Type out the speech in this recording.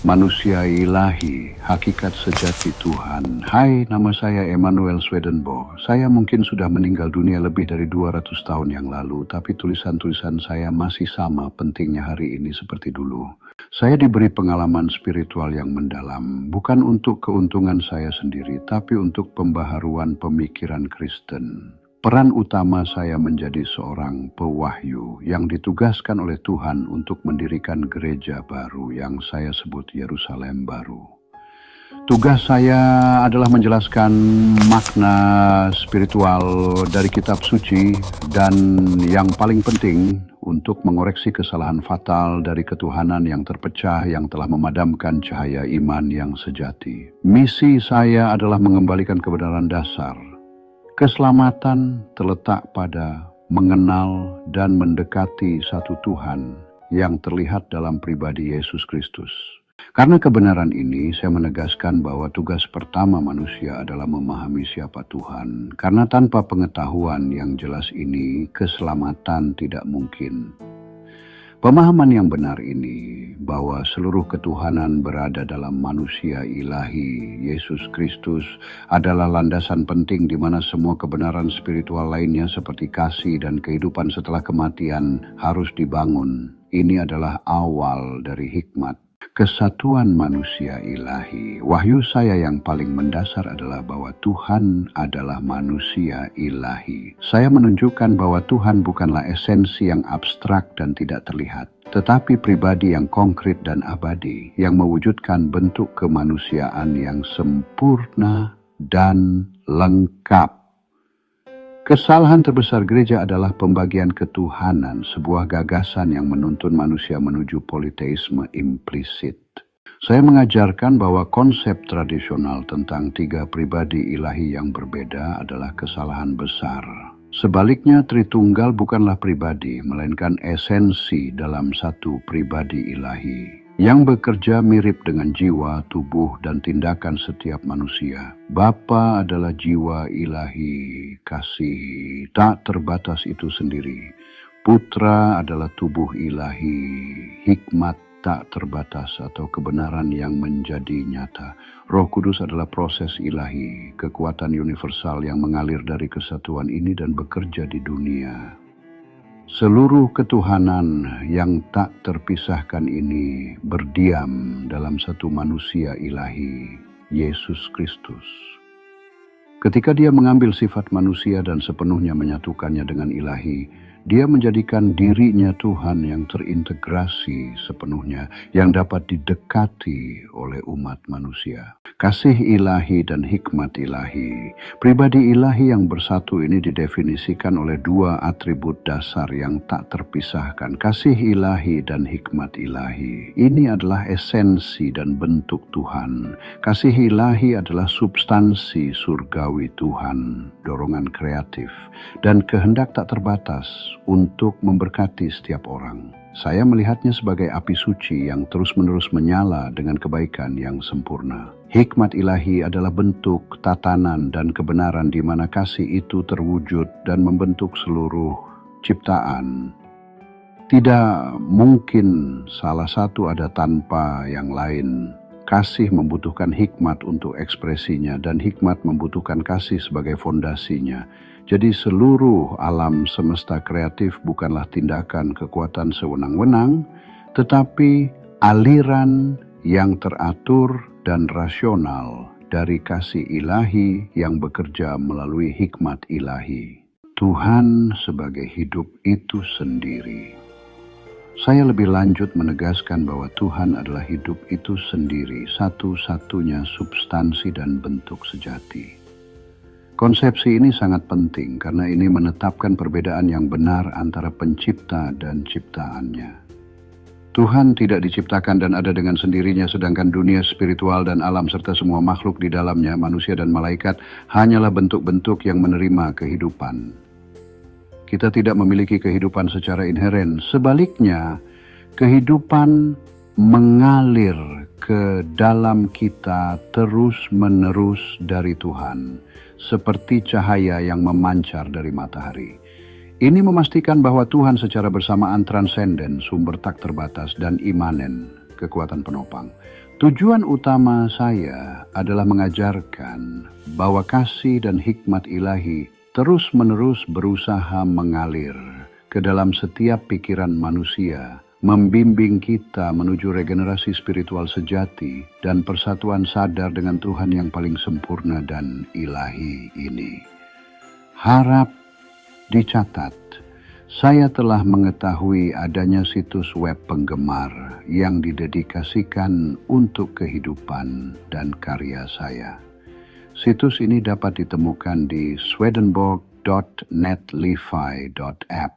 Manusia ilahi, hakikat sejati Tuhan. Hai, nama saya Emmanuel Swedenborg. Saya mungkin sudah meninggal dunia lebih dari 200 tahun yang lalu, tapi tulisan-tulisan saya masih sama pentingnya hari ini seperti dulu. Saya diberi pengalaman spiritual yang mendalam, bukan untuk keuntungan saya sendiri, tapi untuk pembaharuan pemikiran Kristen. Peran utama saya menjadi seorang pewahyu yang ditugaskan oleh Tuhan untuk mendirikan gereja baru yang saya sebut Yerusalem Baru. Tugas saya adalah menjelaskan makna spiritual dari kitab suci dan yang paling penting untuk mengoreksi kesalahan fatal dari ketuhanan yang terpecah yang telah memadamkan cahaya iman yang sejati. Misi saya adalah mengembalikan kebenaran dasar. Keselamatan terletak pada mengenal dan mendekati satu Tuhan yang terlihat dalam pribadi Yesus Kristus. Karena kebenaran ini, saya menegaskan bahwa tugas pertama manusia adalah memahami siapa Tuhan. Karena tanpa pengetahuan yang jelas ini, keselamatan tidak mungkin. Pemahaman yang benar ini bahwa seluruh ketuhanan berada dalam manusia ilahi, Yesus Kristus, adalah landasan penting di mana semua kebenaran spiritual lainnya seperti kasih dan kehidupan setelah kematian harus dibangun. Ini adalah awal dari hikmat kesatuan manusia ilahi. Wahyu saya yang paling mendasar adalah bahwa Tuhan adalah manusia ilahi. Saya menunjukkan bahwa Tuhan bukanlah esensi yang abstrak dan tidak terlihat, tetapi pribadi yang konkret dan abadi, yang mewujudkan bentuk kemanusiaan yang sempurna dan lengkap. Kesalahan terbesar gereja adalah pembagian ketuhanan, sebuah gagasan yang menuntun manusia menuju politeisme implisit. Saya mengajarkan bahwa konsep tradisional tentang tiga pribadi ilahi yang berbeda adalah kesalahan besar. Sebaliknya, Tritunggal bukanlah pribadi, melainkan esensi dalam satu pribadi ilahi yang bekerja mirip dengan jiwa, tubuh, dan tindakan setiap manusia. Bapa adalah jiwa ilahi, kasih tak terbatas itu sendiri. Putra adalah tubuh ilahi, hikmat tak terbatas atau kebenaran yang menjadi nyata. Roh Kudus adalah proses ilahi, kekuatan universal yang mengalir dari kesatuan ini dan bekerja di dunia. Seluruh ketuhanan yang tak terpisahkan ini berdiam dalam satu manusia ilahi, Yesus Kristus. Ketika dia mengambil sifat manusia dan sepenuhnya menyatukannya dengan ilahi, dia menjadikan dirinya Tuhan yang terintegrasi sepenuhnya, yang dapat didekati oleh umat manusia. Kasih ilahi dan hikmat ilahi. Pribadi ilahi yang bersatu ini didefinisikan oleh dua atribut dasar yang tak terpisahkan. Kasih ilahi dan hikmat ilahi. Ini adalah esensi dan bentuk Tuhan. Kasih ilahi adalah substansi surgawi Tuhan, dorongan kreatif, dan kehendak tak terbatas untuk memberkati setiap orang. Saya melihatnya sebagai api suci yang terus-menerus menyala dengan kebaikan yang sempurna. Hikmat ilahi adalah bentuk tatanan dan kebenaran di mana kasih itu terwujud dan membentuk seluruh ciptaan. Tidak mungkin salah satu ada tanpa yang lain. Kasih membutuhkan hikmat untuk ekspresinya dan hikmat membutuhkan kasih sebagai fondasinya. Jadi seluruh alam semesta kreatif bukanlah tindakan kekuatan sewenang-wenang, tetapi aliran yang teratur dan rasional dari kasih ilahi yang bekerja melalui hikmat ilahi. Tuhan sebagai hidup itu sendiri. Saya lebih lanjut menegaskan bahwa Tuhan adalah hidup itu sendiri, satu-satunya substansi dan bentuk sejati. Konsepsi ini sangat penting karena ini menetapkan perbedaan yang benar antara pencipta dan ciptaannya. Tuhan tidak diciptakan dan ada dengan sendirinya, sedangkan dunia spiritual dan alam serta semua makhluk di dalamnya, manusia dan malaikat, hanyalah bentuk-bentuk yang menerima kehidupan. Kita tidak memiliki kehidupan secara inheren. Sebaliknya, kehidupan mengalir ke dalam kita terus-menerus dari Tuhan, seperti cahaya yang memancar dari matahari. Ini memastikan bahwa Tuhan secara bersamaan transenden, sumber tak terbatas, dan imanen. kekuatan penopang. Tujuan utama saya adalah mengajarkan bahwa kasih dan hikmat ilahi terus-menerus berusaha mengalir ke dalam setiap pikiran manusia, membimbing kita menuju regenerasi spiritual sejati dan persatuan sadar dengan Tuhan yang paling sempurna dan ilahi ini. Harap dicatat, saya telah mengetahui adanya situs web penggemar yang didedikasikan untuk kehidupan dan karya saya. Situs ini dapat ditemukan di swedenborg.netlify.app.